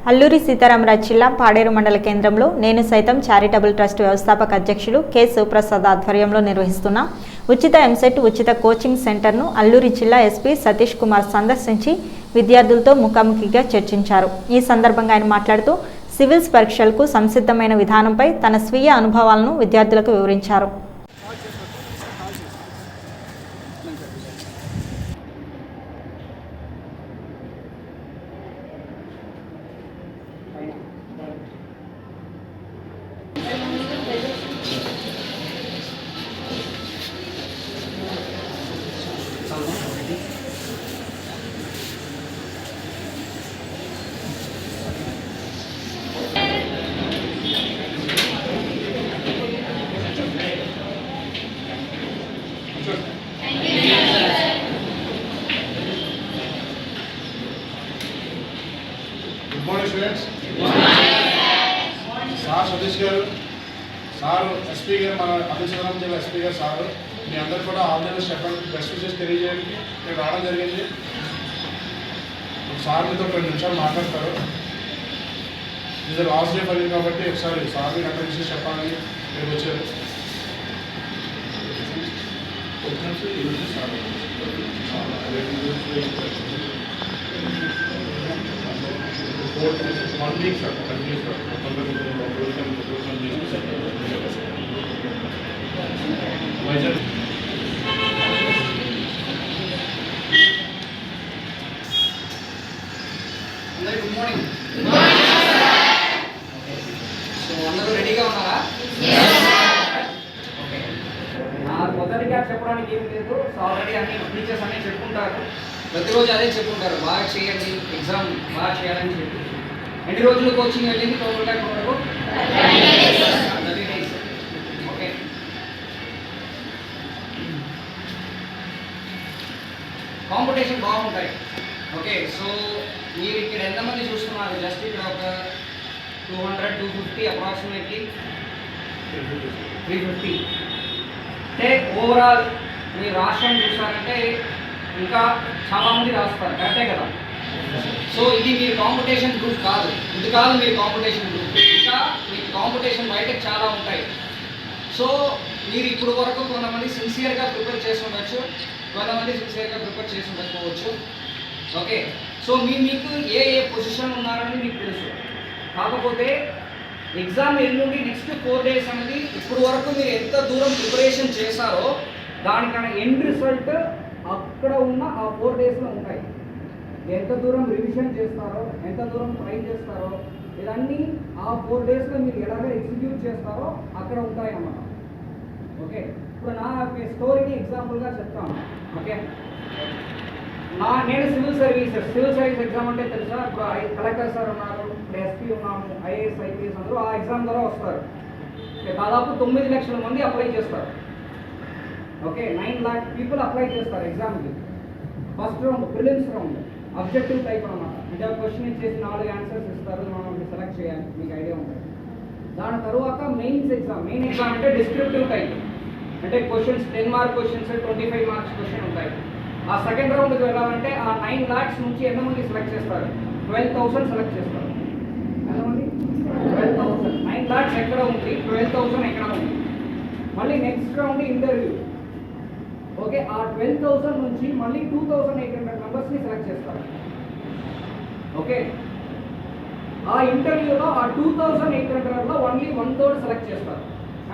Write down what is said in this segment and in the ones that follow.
అల్లూరి సీతారామరాజు జిల్లా పాడేరు మండల కేంద్రంలో నేను సైతం చారిటబుల్ ట్రస్ట్ వ్యవస్థాపక అధ్యక్షులు కె శివప్రసాద్ ఆధ్వర్యంలో నిర్వహిస్తున్న ఉచిత ఎంసెట్ ఉచిత కోచింగ్ సెంటర్ను అల్లూరి జిల్లా ఎస్పీ సతీష్ కుమార్ సందర్శించి విద్యార్థులతో ముఖాముఖిగా చర్చించారు. ఈ సందర్భంగా ఆయన మాట్లాడుతూ సివిల్స్ పరీక్షలకు సంసిద్ధమైన విధానంపై తన స్వీయ అనుభవాలను విద్యార్థులకు వివరించారు. Good morning, students. Sir Satish గారు, సార్ ఎస్పీ గారు, మన అల్లూరి సీతారామరాజు జిల్లా ఎస్పీ గారు సార్ మీ అందరు కూడా ఆల్ ది బెస్ట్ చెప్పండి, బెస్ట్ విషెస్ తెలియజేయడానికి నేను రావడం జరిగింది. సార్ మీతో 2 నిమిషాలు మాట్లాడతారు. ఇది లాస్ట్ డే పడింది కాబట్టి ఒకసారి సార్ మీకు అక్కడ విషయం చెప్పాలని మీరు వచ్చారు. One week, sir. Continuous, sir. Good morning. So, అందరూ రెడీగా ఉన్నారా? ఓకే. మొదటిగా చెప్పడానికి ఏం లేదు. సో ఆల్రెడీ అన్ని టీచర్స్ అన్నీ చెప్పుకుంటారు. ప్రతిరోజు అదే చెప్పుకుంటారు, బాగా చేయండి, ఎగ్జామ్ బాగా చేయాలని చెప్పి. ఎన్ని రోజులు కోచింగ్ వెళ్ళింది టోటల్గా వరకు? 30 days. ఓకే. కాంపిటీషన్ బాగుంటాయి. ఓకే. సో మీరు ఇక్కడ ఎంతమంది చూస్తున్నారు? జస్ట్ ఇక్కడ ఒక 200-250 అప్రాక్సిమేట్లీ 350. అంటే ఓవరాల్ మీరు రాష్ట్రాన్ని చూసారంటే ఇంకా చాలామంది రాస్తారు, కరెక్టే కదా? సో ఇది మీరు కాంపిటీషన్ గ్రూప్ కాదు, ఇది కాదు మీరు కాంపిటీషన్ గ్రూప్. ఇంకా మీకు కాంపిటీషన్ బయట చాలా ఉంటాయి. సో మీరు ఇప్పుడు వరకు కొంతమంది సిన్సియర్గా ప్రిపేర్ చేసి ఉండొచ్చు, కొంతమంది సిన్సియర్గా ప్రిపేర్ చేసి ఉండకపోవచ్చు. ఓకే. సో మీకు ఏ పొజిషన్ ఉన్నారని మీకు తెలుసు. కాకపోతే ఎగ్జామ్ ఎల్లుండి నెక్స్ట్ 4 days అనేది ఇప్పుడు వరకు మీరు ఎంత దూరం ప్రిపరేషన్ చేశారో దానికన్నా ఎండ్ రిజల్ట్ అక్కడ ఉన్న ఆ 4 daysలో ఉంటాయి. ఎంత దూరం రివిజన్ చేస్తారో, ఎంత దూరం ట్రై చేస్తారో, ఇవన్నీ ఆ 4 daysలో మీరు ఎలాగ ఎగ్జిక్యూట్ చేస్తారో అక్కడ ఉంటాయి అన్నమాట. ఓకే. ఇప్పుడు నా స్టోరీని ఎగ్జాంపుల్గా చెప్తాను. ఓకే. నేను సివిల్ సర్వీస్ ఎగ్జామ్ అంటే తెలుసా? ఇప్పుడు కలెక్టర్ సార్ ఉన్నారు, ఇప్పుడు ఎస్పీ ఉన్నాము, ఐఏఎస్ ఐపీఎస్ అందరూ ఆ ఎగ్జామ్ ద్వారా వస్తారు. దాదాపు 9 లక్షల మంది అప్లై చేస్తారు. ఓకే. 9 lakh పీపుల్ అప్లై చేస్తారు ఎగ్జామ్కి. First round prelims round objective type అనమాట. అంటే ఒక క్వశ్చన్ ఇచ్చేసి 4 ఆన్సర్స్ ఇస్తారు, మనం సెలెక్ట్ చేయాలి, మీకు ఐడియా ఉంటుంది. దాని తర్వాత మెయిన్ ఎగ్జామ్ అంటే డిస్క్రిప్టివ్ టైప్. అంటే questions 10 mark questions, 25 marks question ఉంటాయి. ఆ సెకండ్ రౌండ్కి వెళ్ళాలంటే ఆ 9 lakhs నుంచి ఎంతమంది సెలెక్ట్ చేస్తారు? 12,000 సెలెక్ట్ చేస్తారు. ఎంతమంది? 12,000. 9 lakhs ఎక్కడ ఉంది, 12,000 ఎక్కడ ఉంది? మళ్ళీ నెక్స్ట్ రౌండ్ ఇంటర్వ్యూ. ఓకే. ఆ 12,000 నుంచి మళ్ళీ 2,800 మెంబర్స్ని సెలెక్ట్ చేస్తారు. ఓకే. ఆ ఇంటర్వ్యూలో ఆ 2,800లో ఓన్లీ 1/3 సెలెక్ట్ చేస్తారు.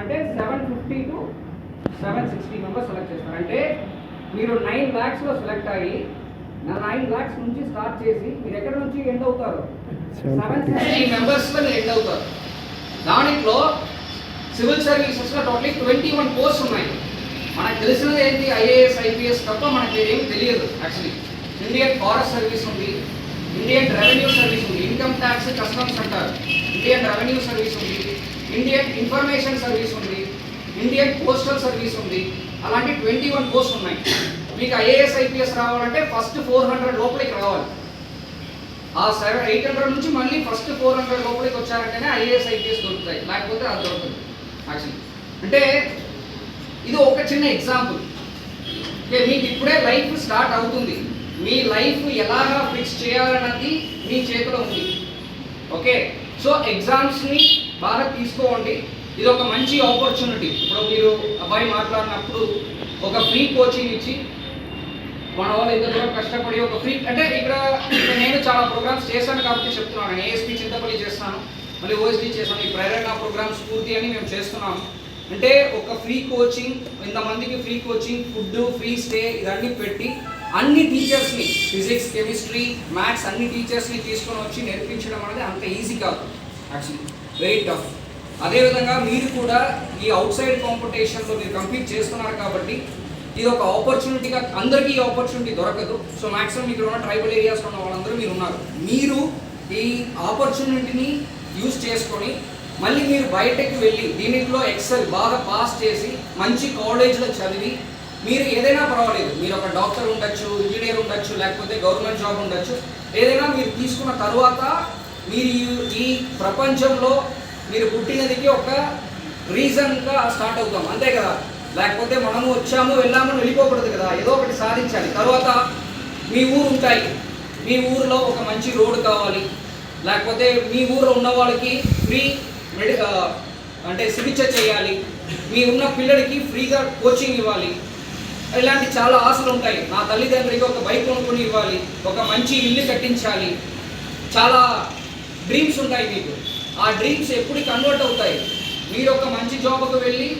అంటే 750 to 760 మెంబర్స్ సెలెక్ట్ చేస్తారు. అంటే మీరు 9 lakhsలో సెలెక్ట్ అయ్యి 9 lakhs నుంచి స్టార్ట్ చేసి మీరు ఎక్కడి నుంచి ఎండ్ అవుతారు? 760 మెంబర్స్లో మీరు ఎండ్ అవుతారు. దాంట్లో సివిల్ సర్వీసెస్లో టోటలీ 21 కోర్స్ ఉన్నాయి. మనకు తెలిసినది ఏంటి? ఐఏఎస్ ఐపీఎస్ తప్ప మనకి ఏమి తెలియదు. యాక్చువల్లీ ఇండియన్ ఫారెస్ట్ సర్వీస్ ఉంది, ఇండియన్ రెవెన్యూ సర్వీస్ ఉంది, ఇన్కమ్ ట్యాక్స్ కస్టమ్స్ అంటారు, ఇండియన్ రెవెన్యూ సర్వీస్ ఉంది, ఇండియన్ ఇన్ఫర్మేషన్ సర్వీస్ ఉంది, ఇండియన్ పోస్టల్ సర్వీస్ ఉంది. అలాంటి 21 కోర్స్ ఉన్నాయి. మీకు ఐఏఎస్ ఐపీఎస్ రావాలంటే ఫస్ట్ 400 లోపలికి రావాలి. ఆ 800 నుంచి మళ్ళీ ఫస్ట్ 400 లోపలికి వచ్చారంటేనే ఐఏఎస్ ఐపీఎస్ దొరుకుతాయి, లేకపోతే అది దొరుకుతుంది. యాక్చువల్లీ అంటే ఇది ఒక చిన్న ఎగ్జాంపుల్. మీకు ఇప్పుడే లైఫ్ స్టార్ట్ అవుతుంది. మీ లైఫ్ ఎలాగా ఫిక్స్ చేయాలన్నది మీ చేతిలో ఉంది. ఓకే, సో ఎగ్జామ్స్ని బాగా తీసుకోండి. ఇది ఒక మంచి ఆపర్చునిటీ. ఇప్పుడు మీరు అబ్బాయి మాట్లాడినప్పుడు ఒక ఫ్రీ కోచింగ్ ఇచ్చి మన వాళ్ళు ఇద్దరు కష్టపడి ఒక ఫ్రీ అంటే ఇక్కడ నేను చాలా ప్రోగ్రామ్స్ చేశాను కాబట్టి చెప్తున్నాను. నేను ఏఎస్పీ చింతపల్లి చేస్తాను, మళ్ళీ ఓఎస్డీ చేస్తాను, ఈ ప్రేరణ ప్రోగ్రామ్ స్ఫూర్తి అని మేము చేస్తున్నాము. అంటే ఒక ఫ్రీ కోచింగ్, ఇంతమందికి free coaching, food, free stay ఇవన్నీ పెట్టి అన్ని టీచర్స్ని ఫిజిక్స్, కెమిస్ట్రీ, మ్యాథ్స్ అన్ని టీచర్స్ని తీసుకొని వచ్చి నేర్పించడం అనేది అంత ఈజీ కాదు, యాక్చువల్లీ వెరీ టఫ్. అదేవిధంగా మీరు కూడా ఈ అవుట్ సైడ్ కాంపిటీషన్లో మీరు కంపీట్ చేస్తున్నారు కాబట్టి ఇది ఒక ఆపర్చునిటీగా, అందరికీ ఈ ఆపర్చునిటీ దొరకదు. సో మ్యాక్సిమం ఇక్కడ ఉన్న ట్రైబల్ ఏరియాస్లో ఉన్న వాళ్ళందరూ మీరు ఉన్నారు. మీరు ఈ ఆపర్చునిటీని యూజ్ చేసుకొని మళ్ళీ మీరు బయటకు వెళ్ళి దీనిలో ఎక్సెల్ బాగా పాస్ చేసి మంచి కాలేజ్లో చదివి మీరు ఏదైనా పర్వాలేదు, మీరు ఒక డాక్టర్ ఉండొచ్చు, ఇంజనీర్ ఉండొచ్చు, లేకపోతే గవర్నమెంట్ జాబ్ ఉండొచ్చు, ఏదైనా మీరు తీసుకున్న తర్వాత మీరు ఈ ప్రపంచంలో మీరు పుట్టినదికి ఒక రీజన్గా స్టార్ట్ అవుతాం, అంతే కదా. లేకపోతే మనము వచ్చాము వెళ్ళాము వెళ్ళిపోకూడదు కదా, ఏదో ఒకటి సాధించాలి. తర్వాత మీ ఊరు ఉంటాయి, మీ ఊరిలో ఒక మంచి రోడ్డు కావాలి, లేకపోతే మీ ఊరిలో ఉన్న వాళ్ళకి ఫ్రీ అంటే చికిత్స చేయాలి, మీ ఉన్న పిల్లలకి ఫ్రీగా కోచింగ్ ఇవ్వాలి. ఇలాంటి చాలా ఆశలు ఉంటాయి. నా తల్లిదండ్రులకి ఒక బైక్ కొనుక్కొని ఇవ్వాలి, ఒక మంచి ఇల్లు కట్టించాలి, చాలా డ్రీమ్స్ ఉంటాయి మీకు. ఆ డ్రీమ్స్ ఎప్పుడు కన్వర్ట్ అవుతాయి? మీరు ఒక మంచి జాబ్కి వెళ్ళి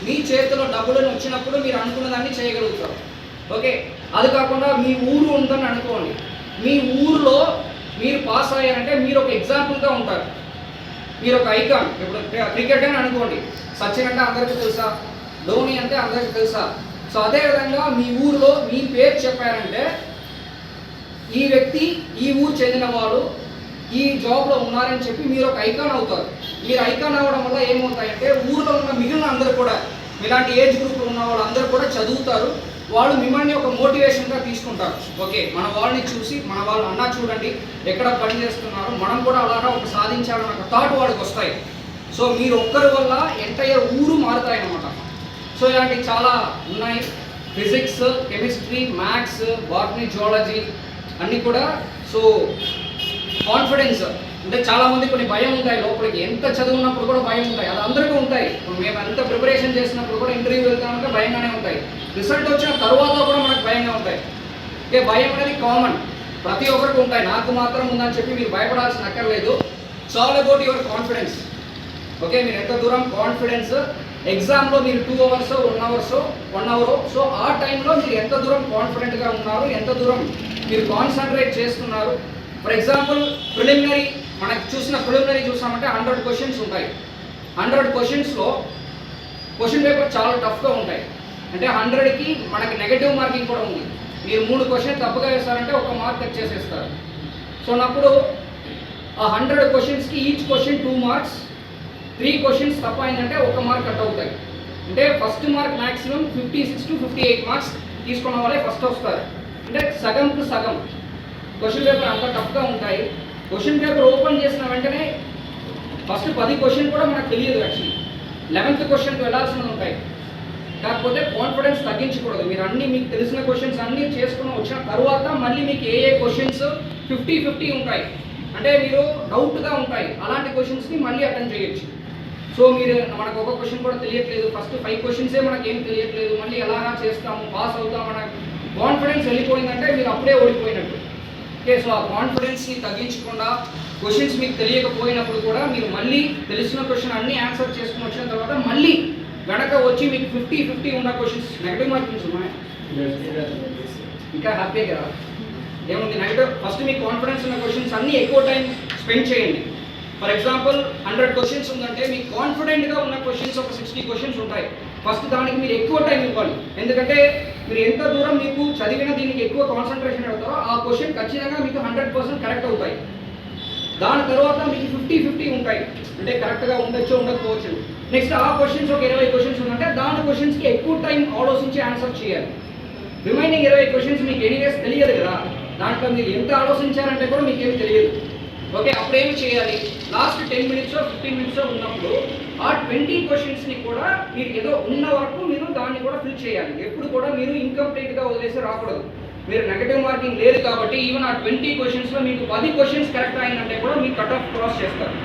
మీ చేతిలో డబ్బులను వచ్చినప్పుడు మీరు అనుకున్న దాన్ని చేయగలుగుతారు. ఓకే, అది కాకుండా మీ ఊరు ఉందని అనుకోండి, మీ ఊరిలో మీరు పాస్ అయ్యారంటే మీరు ఒక ఎగ్జాంపుల్గా ఉంటారు, మీరు ఒక ఐకాన్. ఇప్పుడు క్రికెట్ అని అనుకోండి, సచిన్ అంటే అందరికీ తెలుసా, ధోని అంటే అందరికీ తెలుసా. సో అదేవిధంగా మీ ఊరిలో మీ పేరు చెప్పారంటే ఈ వ్యక్తి ఈ ఊరు చెందిన వాడు ఈ జాబ్లో ఉన్నారని చెప్పి మీరు ఒక ఐకాన్ అవుతారు. మీరు ఐకాన్ అవ్వడం వల్ల ఏమవుతాయంటే ఊరిలో ఉన్న మిగిలిన అందరూ కూడా, ఇలాంటి ఏజ్ గ్రూప్లో ఉన్న వాళ్ళు అందరూ కూడా చదువుతారు, వాళ్ళు మిమ్మల్ని ఒక మోటివేషన్గా తీసుకుంటారు. ఓకే, మన వాళ్ళని చూసి మన వాళ్ళు అన్నా చూడండి ఎక్కడ పని చేస్తున్నారు, మనం కూడా అలాగా ఒక సాధించాలన్న ఒక థాట్ వాళ్ళకి వస్తాయి. సో మీరు ఒక్కరి వల్ల ఎంటైర్ ఊరు మారుతాయి అన్నమాట. సో ఇలాంటివి చాలా ఉన్నాయి, physics, chemistry, maths, botany, zoology అన్నీ కూడా. సో కాన్ఫిడెన్స్ అంటే చాలామంది కొన్ని భయం ఉంటాయి లోపలికి, ఎంత చదువున్నప్పుడు కూడా భయం ఉంటాయి, అది అందరికీ ఉంటాయి. మేము ఎంత ప్రిపరేషన్ చేసినప్పుడు కూడా ఇంటర్వ్యూ వెళ్తామంటే భయంగానే ఉంటాయి, రిజల్ట్ వచ్చిన తర్వాత కూడా మనకు భయంగా ఉంటాయి. అంటే భయం అనేది కామన్, ప్రతి ఒక్కరికి ఉంటాయి, నాకు మాత్రం ఉందని చెప్పి మీరు భయపడాల్సిన అక్కర్లేదు. So all about your confidence. Okay, మీరు ఎంత దూరం కాన్ఫిడెన్స్, ఎగ్జామ్లో మీరు 2 hours 1 hour, సో ఆ టైంలో మీరు ఎంత దూరం కాన్ఫిడెంట్గా ఉన్నారు, ఎంత దూరం మీరు కాన్సన్ట్రేట్ చేస్తున్నారు. ఫర్ ఎగ్జాంపుల్ ప్రిలిమినరీ, మనకు ప్రిలిమినరీ చూసామంటే 100 questions ఉంటాయి. 100 questionsలో క్వశ్చన్ పేపర్ చాలా టఫ్గా ఉంటాయి. అంటే 100కి మనకి నెగటివ్ మార్కింగ్ కూడా ఉంది. మీరు 3 questions తప్పుగా వేస్తారంటే 1 mark కట్ చేసేస్తారు. సో అప్పుడు ఆ 100 questionsకి ఈచ్ క్వశ్చన్ 2 marks, 3 questions తప్పు అయిందంటే 1 mark కట్ అవుతాయి. అంటే first mark maximum 56 to 58 marks తీసుకున్న వాళ్ళే ఫస్ట్ వస్తారు. అంటే సగంకు సగం క్వశ్చన్ పేపర్ అంత టఫ్గా ఉంటాయి. క్వశ్చన్ పేపర్ ఓపెన్ చేసిన వెంటనే ఫస్ట్ 10 questions కూడా మనకు తెలియదు, యాక్చువల్లీ 11th questionకి వెళ్ళాల్సినవి ఉంటాయి. కాకపోతే కాన్ఫిడెన్స్ తగ్గించకూడదు. మీరు అన్నీ మీకు తెలిసిన క్వశ్చన్స్ అన్నీ చేసుకుని వచ్చిన తర్వాత మళ్ళీ మీకు ఏ క్వశ్చన్స్ 50-50 ఉంటాయి, అంటే మీరు డౌట్గా ఉంటాయి, అలాంటి క్వశ్చన్స్ని మళ్ళీ అటెండ్ చేయొచ్చు. సో మీరు మనకు ఒక క్వశ్చన్ కూడా తెలియట్లేదు, ఫస్ట్ 5 questions మనకి ఏం తెలియట్లేదు, మళ్ళీ ఎలాగా చేస్తాము, పాస్ అవుతాం అన్న కాన్ఫిడెన్స్ వెళ్ళిపోయిందంటే మీరు అప్పుడే ఓడిపోయినట్టు. ఓకే, సో ఆ కాన్ఫిడెన్స్ని తగ్గించకుండా క్వశ్చన్స్ మీకు తెలియకపోయినప్పుడు కూడా మీరు మళ్ళీ తెలిసిన క్వశ్చన్ అన్నీ ఆన్సర్ చేసుకుని వచ్చిన తర్వాత మళ్ళీ వెనక వచ్చి మీకు 50-50 ఉన్న క్వశ్చన్స్ నెగటివ్ మార్కింగ్స్ ఉన్నాయి, ఇంకా హ్యాపీ కదా. ఏముంది నెగటివ్, ఫస్ట్ మీకు కాన్ఫిడెన్స్ ఉన్న క్వశ్చన్స్ అన్నీ ఎక్కువ టైం స్పెండ్ చేయండి. ఫర్ ఎగ్జాంపుల్ 100 questions ఉందంటే మీకు కాన్ఫిడెంట్గా ఉన్న క్వశ్చన్స్ ఒక 60 questions ఉంటాయి. ఫస్ట్ దానికి మీరు ఎక్కువ టైం ఇవ్వాలి, ఎందుకంటే మీరు ఎంత దూరం మీకు చదివిన దీనికి ఎక్కువ కాన్సన్ట్రేషన్ అవుతారో ఆ క్వశ్చన్ ఖచ్చితంగా మీకు 100% కరెక్ట్ అవుతాయి. దాని తర్వాత మీకు 50-50 ఉంటాయి, అంటే కరెక్ట్గా ఉండొచ్చు ఉండకపోవచ్చు. నెక్స్ట్ ఆ క్వశ్చన్స్ ఒక 20 questions ఉందంటే దాని క్వశ్చన్స్కి ఎక్కువ టైం ఆలోచించి ఆన్సర్ చేయాలి. రిమైనింగ్ 20 questions మీకు ఎనీవేస్ తెలియదు కదా, దాంట్లో మీరు ఎంత ఆలోచించారంటే కూడా మీకు ఏమి తెలియదు. ఓకే, అప్పుడు ఏమి చేయాలి, లాస్ట్ 10 minutes 15 minutes ఉన్నప్పుడు ఆ 20 questions కూడా మీరు ఏదో ఉన్న వరకు మీరు దాన్ని కూడా ఫిల్ చేయాలి. ఎప్పుడు కూడా మీరు ఇన్కంప్లీట్గా వదిలేసి రాకూడదు. మీరు నెగటివ్ మార్కింగ్ లేదు కాబట్టి ఈవెన్ ఆ 20 క్వశ్చన్స్లో మీకు 10 క్వశ్చన్స్ కరెక్ట్ అయిందంటే కూడా మీకు కట్ ఆఫ్ క్రాస్ చేస్తారు.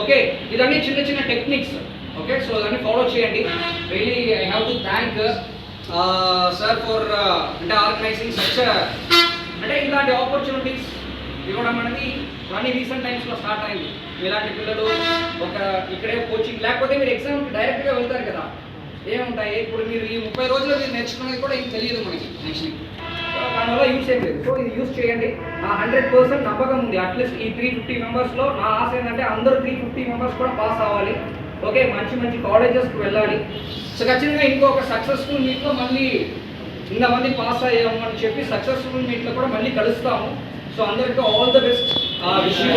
ఓకే, ఇదన్నీ చిన్న చిన్న టెక్నిక్స్. ఓకే, సో దాన్ని ఫాలో చేయండి. Really I have to thank sir for అంటే ఆర్గనైజింగ్ సచ్ అంటే ఇలాంటి ఆపర్చునిటీస్ ఇవ్వడం అనేది అన్ని రీసెంట్ టైమ్స్లో స్టార్ట్ అయింది. ఇలాంటి పిల్లలు ఒక ఇక్కడే కోచింగ్ లేకపోతే మీరు ఎగ్జామ్కి డైరెక్ట్గా వెళ్తారు కదా, ఏముంటాయి ఇప్పుడు మీరు ఈ 30 రోజులు మీరు నేర్చుకునేది కూడా ఏం తెలియదు మనకి యాక్చువల్లీ. దానివల్ల యూస్ ఏం లేదు. సో ఇది యూస్ చేయండి. నా 100% నమ్మకం ఉంది. అట్లీస్ట్ ఈ 350 మెంబర్స్లో నా ఆశ ఏంటంటే అందరూ 350 మెంబర్స్ కూడా పాస్ అవ్వాలి. ఓకే, మంచి మంచి కాలేజెస్కి వెళ్ళాలి. సో ఖచ్చితంగా ఇంకొక సక్సెస్ఫుల్ మీట్లో మళ్ళీ ఇంతమంది పాస్ అయ్యామని చెప్పి సక్సెస్ఫుల్ మీట్లో కూడా మళ్ళీ కలుస్తాము. సో అందరికీ all the best. Wish you